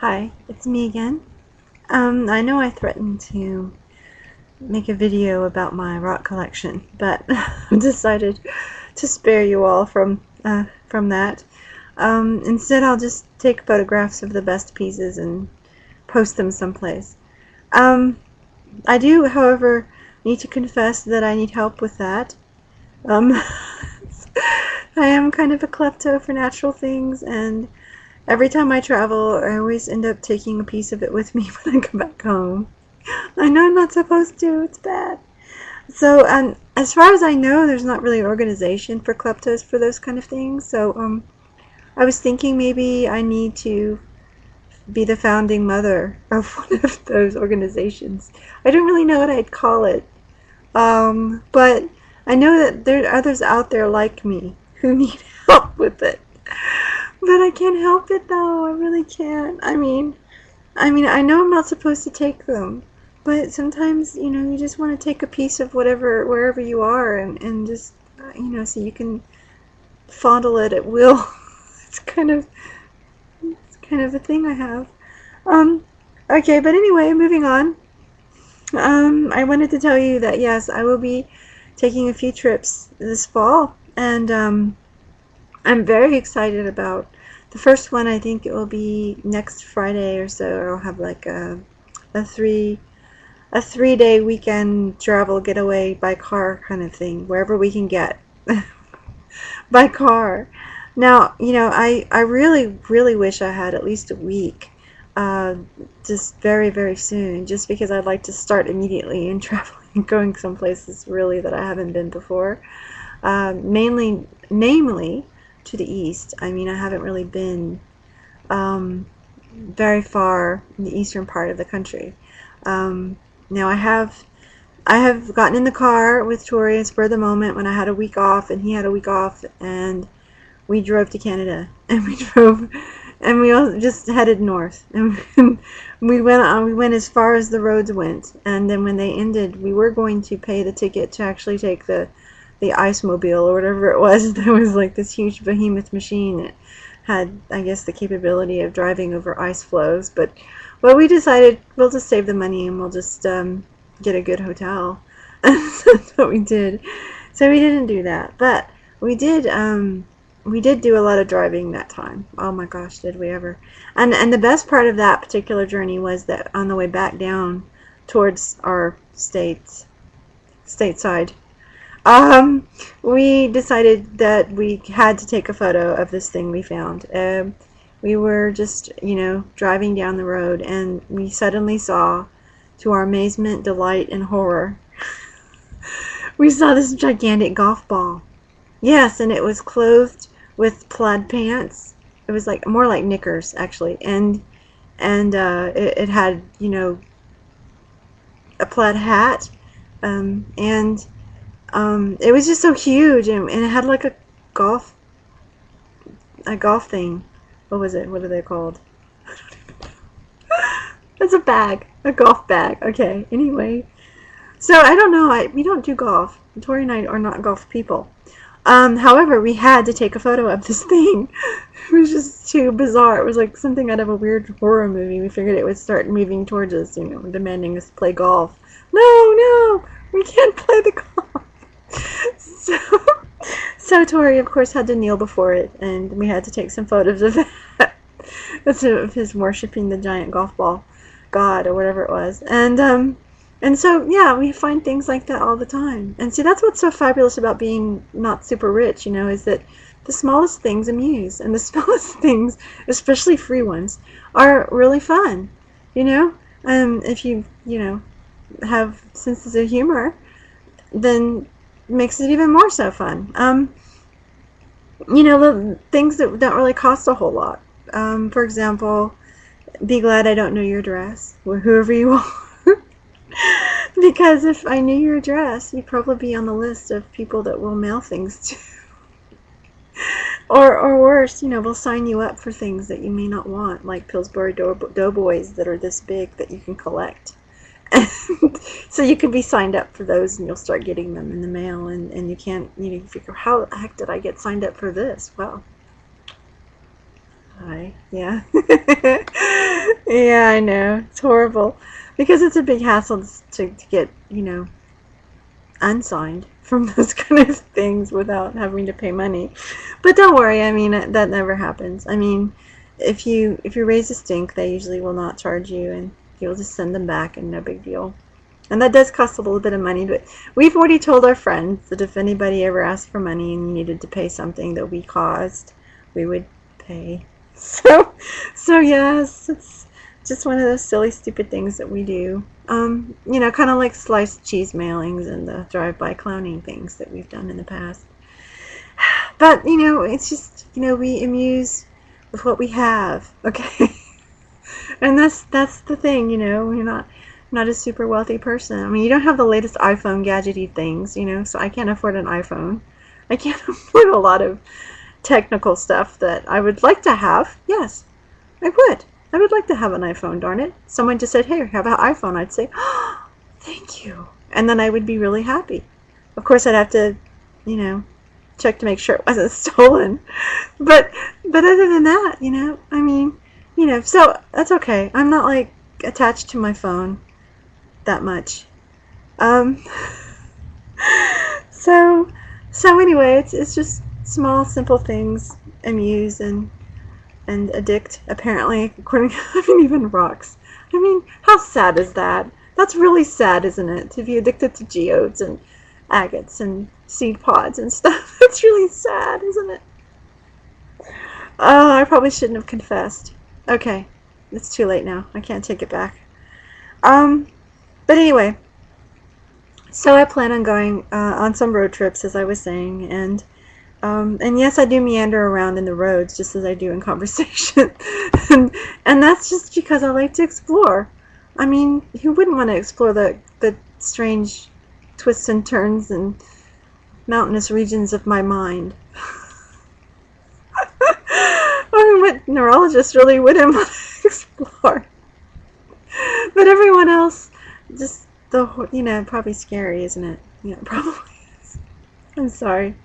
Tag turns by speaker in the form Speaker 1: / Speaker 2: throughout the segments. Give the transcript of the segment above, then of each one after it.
Speaker 1: Hi, it's me again. I know I threatened to make a video about my rock collection, but I've decided to spare you all from that. Instead, I'll just take photographs of the best pieces and post them someplace. I do, however, need to confess that I need help with that. Um, I am kind of a klepto for natural things, and every time I travel, I always end up taking a piece of it with me when I come back home. I know I'm not supposed to, it's bad. So, as far as I know, there's not really an organization for kleptos for those kind of things. So, I was thinking maybe I need to be the founding mother of one of those organizations. I don't really know what I'd call it. But I know that there are others out there like me who need help with it. But I can't help it though. I really can't. I know I'm not supposed to take them, but sometimes, you just want to take a piece of whatever, wherever you are, and just, so you can fondle it at will. it's kind of, it's kind of a thing I have. Okay, but anyway, moving on. I wanted to tell you that yes, I will be taking a few trips this fall, and I'm very excited about the first one. I think it will be next Friday or so. I'll have like a 3-day weekend travel getaway by car kind of thing, wherever we can get by car. Now, I really, really wish I had at least a week, just very, very soon, just because I'd like to start immediately and traveling and going some places really that I haven't been before. Namely to the east. I haven't really been very far in the eastern part of the country. Now I have gotten in the car with Tori and spur of the moment when I had a week off and he had a week off, and we drove to Canada, and we all just headed north, and we went as far as the roads went, and then when they ended, we were going to pay the ticket to actually take the ice mobile or whatever it was. That was like this huge behemoth machine that had, I guess, the capability of driving over ice floes. But we decided we'll just save the money and we'll just get a good hotel. That's what we did. So we didn't do that, but we did do a lot of driving that time. Oh my gosh, did we ever. And the best part of that particular journey was that on the way back down towards our stateside, we decided that we had to take a photo of this thing we found. We were just, driving down the road, and we suddenly saw, to our amazement, delight, and horror, we saw this gigantic golf ball. Yes, and it was clothed with plaid pants. It was like more like knickers, actually, and it had, a plaid hat, and it was just so huge, and it had like a golf thing. What was it? What are they called? It's a bag, a golf bag. Okay. Anyway, so I don't know. We don't do golf. Tori and I are not golf people. However, we had to take a photo of this thing. It was just too bizarre. It was like something out of a weird horror movie. We figured it would start moving towards us, demanding us to play golf. No, we can't play the golf. So Tori, of course, had to kneel before it, and we had to take some photos of that. Of his worshiping the giant golf ball god or whatever it was, and so yeah, we find things like that all the time. And see, that's what's so fabulous about being not super rich, is that the smallest things amuse, and the smallest things, especially free ones, are really fun. If you have senses of humor, then makes it even more so fun. The things that don't really cost a whole lot. For example, be glad I don't know your address, or whoever you are. Because if I knew your address, you'd probably be on the list of people that will mail things to. Or worse, we'll sign you up for things that you may not want, like Pillsbury Doughboys that are this big that you can collect. So you could be signed up for those, and you'll start getting them in the mail, and you can't, figure, how the heck did I get signed up for this? Well, yeah. Yeah, I know. It's horrible. Because it's a big hassle to get, unsigned from those kind of things without having to pay money. But don't worry, I mean, that never happens. I mean, if you raise a stink, they usually will not charge you, and you'll just send them back, and no big deal. And that does cost a little bit of money, but we've already told our friends that if anybody ever asked for money and you needed to pay something that we caused, we would pay. So yes, it's just one of those silly, stupid things that we do. Kind of like sliced cheese mailings and the drive-by clowning things that we've done in the past. But, it's just, we amuse with what we have, okay? And that's the thing, we're not a super wealthy person. I mean, you don't have the latest iPhone gadgety things, so I can't afford an iPhone. I can't afford a lot of technical stuff that I would like to have. Yes, I would. I would like to have an iPhone, darn it. Someone just said, hey, have an iPhone. I'd say, oh, thank you. And then I would be really happy. Of course, I'd have to, check to make sure it wasn't stolen. But other than that, I mean, so that's okay. I'm not, like, attached to my phone that much. Um, so anyway, it's just small, simple things amuse and addict, apparently, according to, even rocks. I mean, how sad is that? That's really sad, isn't it? To be addicted to geodes and agates and seed pods and stuff. It's really sad, isn't it? Oh, I probably shouldn't have confessed. Okay, it's too late now. I can't take it back. But anyway, so I plan on going on some road trips, as I was saying, and yes, I do meander around in the roads just as I do in conversation. and that's just because I like to explore. I mean, who wouldn't want to explore the strange twists and turns and mountainous regions of my mind? I mean, what neurologist really wouldn't want to explore? But everyone else, just probably scary, isn't it? Yeah, probably is. I'm sorry.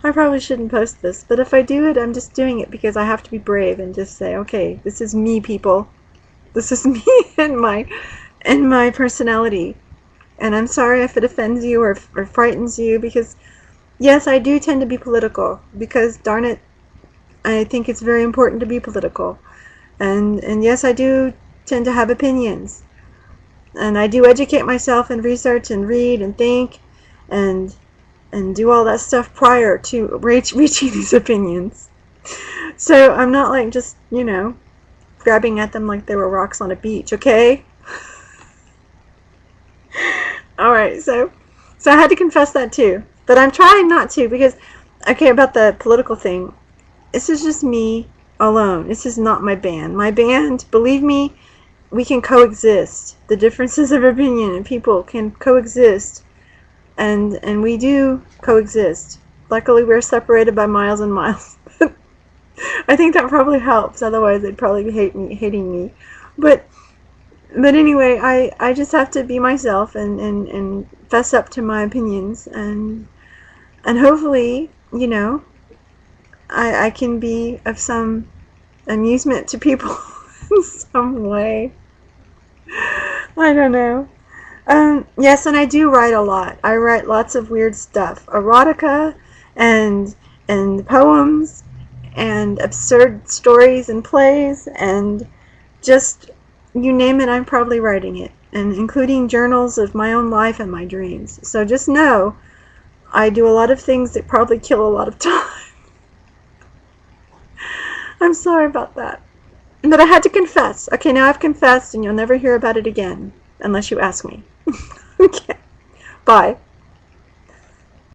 Speaker 1: I probably shouldn't post this, but if I do it, I'm just doing it because I have to be brave and just say, okay, this is me, people. This is me and my personality. And I'm sorry if it offends you or frightens you, because yes, I do tend to be political, because darn it, I think it's very important to be political. And yes, I do tend to have opinions. And I do educate myself and research and read and think and do all that stuff prior to reaching these opinions. So I'm not like just, grabbing at them like they were rocks on a beach, okay? Alright, so I had to confess that too. But I'm trying not to, because, okay, about the political thing, this is just me alone. This is not my band. My band, believe me, we can coexist. The differences of opinion and people can coexist. And we do coexist. Luckily, we're separated by miles and miles. I think that probably helps. Otherwise, they'd probably be hating me. But anyway, I just have to be myself and fess up to my opinions. And hopefully, I can be of some amusement to people in some way. I don't know. Yes, and I do write a lot. I write lots of weird stuff. Erotica and poems and absurd stories and plays and just, you name it, I'm probably writing it. And including journals of my own life and my dreams. So just know, I do a lot of things that probably kill a lot of time. I'm sorry about that. But I had to confess. Okay, now I've confessed and you'll never hear about it again. Unless you ask me. Okay. Bye.